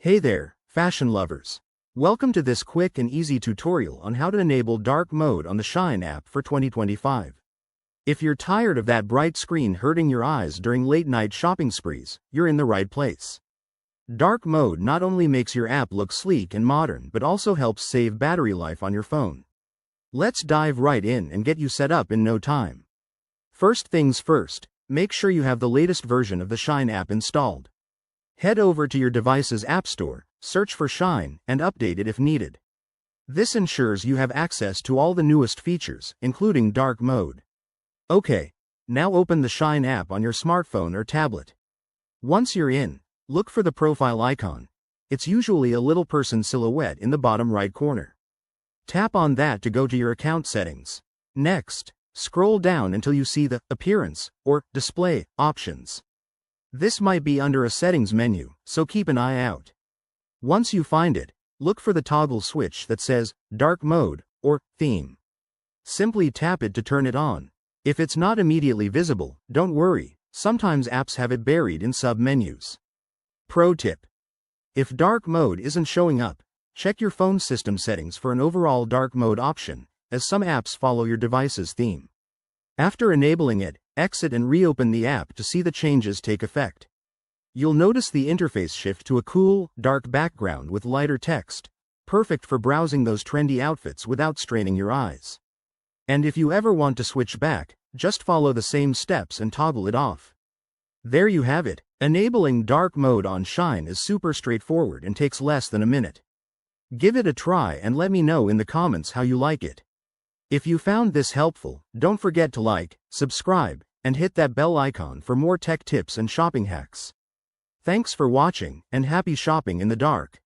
Hey there, fashion lovers. Welcome to this quick and easy tutorial on how to enable dark mode on the Shine app for 2025. If you're tired of that bright screen hurting your eyes during late-night shopping sprees, you're in the right place. Dark mode not only makes your app look sleek and modern but also helps save battery life on your phone. Let's dive right in and get you set up in no time. First things first, make sure you have the latest version of the Shine app installed. Head over to your device's App Store, search for Shine, and update it if needed. This ensures you have access to all the newest features, including dark mode. Okay, now open the Shine app on your smartphone or tablet. Once you're in, look for the profile icon. It's usually a little person silhouette in the bottom right corner. Tap on that to go to your account settings. Next, scroll down until you see the Appearance or Display options. This might be under a settings menu, so keep an eye out. Once you find it, look for the toggle switch that says Dark Mode or Theme. Simply tap it to turn it on. If it's not immediately visible, don't worry, sometimes apps have it buried in sub-menus. Pro tip: if dark mode isn't showing up, check your phone system settings for an overall dark mode option, as some apps follow your device's theme. After enabling it, exit and reopen the app to see the changes take effect. You'll notice the interface shift to a cool, dark background with lighter text, perfect for browsing those trendy outfits without straining your eyes. And if you ever want to switch back, just follow the same steps and toggle it off. There you have it. Enabling dark mode on Shine is super straightforward and takes less than a minute. Give it a try and let me know in the comments how you like it. If you found this helpful, don't forget to like, subscribe, and hit that bell icon for more tech tips and shopping hacks. Thanks for watching, and happy shopping in the dark.